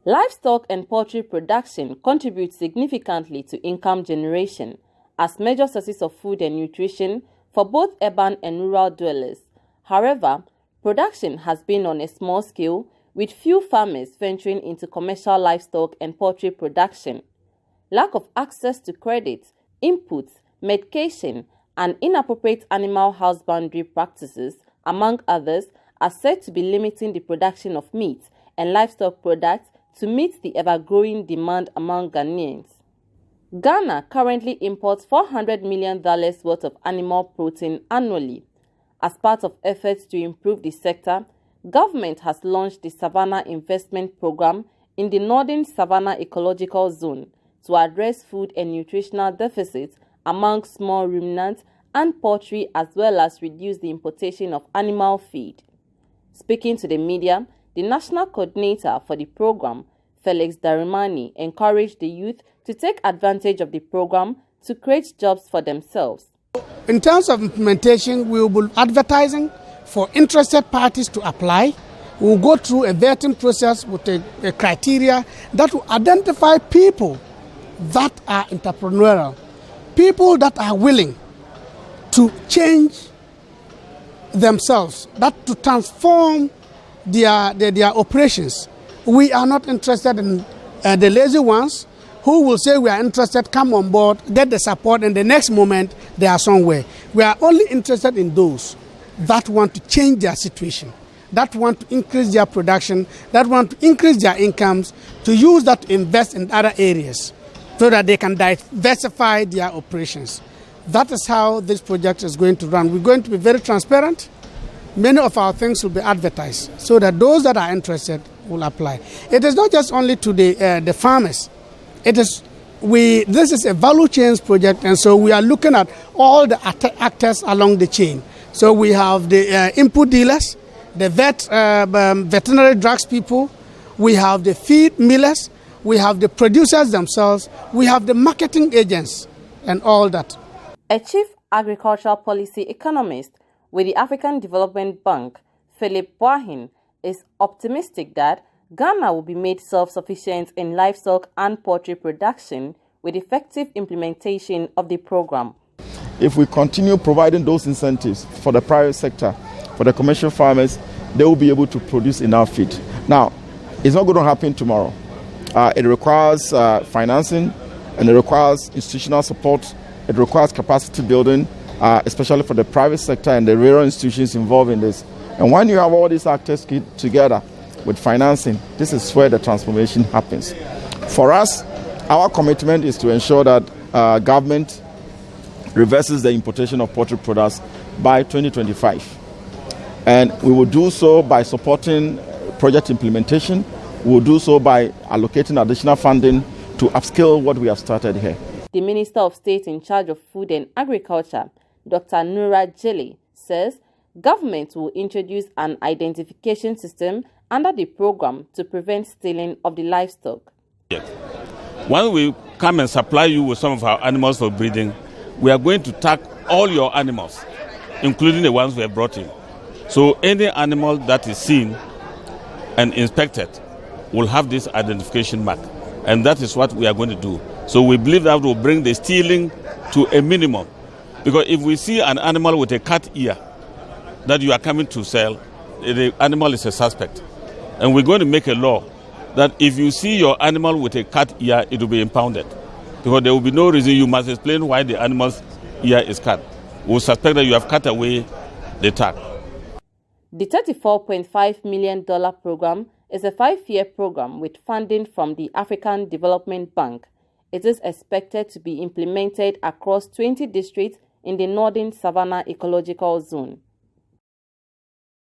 Livestock and poultry production contribute significantly to income generation as major sources of food and nutrition for both urban and rural dwellers. However, production has been on a small scale, with few farmers venturing into commercial livestock and poultry production. Lack of access to credit, inputs, medication, and inappropriate animal husbandry practices, among others, are said to be limiting the production of meat and livestock products to meet the ever-growing demand among Ghanaians. Ghana currently imports $400 million worth of animal protein annually. As part of efforts to improve the sector, government has launched the Savannah Investment Program in the Northern Savannah Ecological Zone to address food and nutritional deficits among small ruminants and poultry, as well as reduce the importation of animal feed. Speaking to the media, the national coordinator for the program, Felix Darimani, encouraged the youth to take advantage of the program to create jobs for themselves. In terms of implementation, we will be advertising for interested parties to apply. We will go through a vetting process with a criteria that will identify people that are entrepreneurial, people that are willing to change themselves, that to transform their operations. We are not interested in the lazy ones who will say we are interested, come on board, get the support, and the next moment they are somewhere. We are only interested in those that want to change their situation, that want to increase their production, that want to increase their incomes, to use that to invest in other areas so that they can diversify their operations. That is how this project is going to run. We're going to be very transparent. Many of our things will be advertised so that those that are interested will apply. It is not just only to the farmers. This is a value chain project, and so we are looking at all the actors along the chain. So we have the input dealers, the veterinary drugs people, we have the feed millers, we have the producers themselves, we have the marketing agents, and all that. A chief agricultural policy economist with the African Development Bank, Philip Boahin, is optimistic that Ghana will be made self-sufficient in livestock and poultry production with effective implementation of the program. If we continue providing those incentives for the private sector, for the commercial farmers, they will be able to produce enough feed. Now, it's not going to happen tomorrow. It requires financing, and it requires institutional support. It requires capacity building, especially for the private sector and the rural institutions involved in this. And when you have all these actors together with financing, this is where the transformation happens. For us, our commitment is to ensure that government reverses the importation of poultry products by 2025. And we will do so by supporting project implementation. We will do so by allocating additional funding to upscale what we have started here. The Minister of State in charge of Food and Agriculture, Dr. Nura Jelly, says government will introduce an identification system under the program to prevent stealing of the livestock. When we come and supply you with some of our animals for breeding, we are going to tag all your animals, including the ones we have brought in. So any animal that is seen and inspected will have this identification mark, and that is what we are going to do. So we believe that will bring the stealing to a minimum, because if we see an animal with a cut ear that you are coming to sell, the animal is a suspect. And we're going to make a law that if you see your animal with a cut ear, it will be impounded, because there will be no reason. You must explain why the animal's ear is cut. We will suspect that you have cut away the tag. The $34.5 million program is a 5-year program with funding from the African Development Bank. It is expected to be implemented across 20 districts in the Northern Savannah Ecological Zone.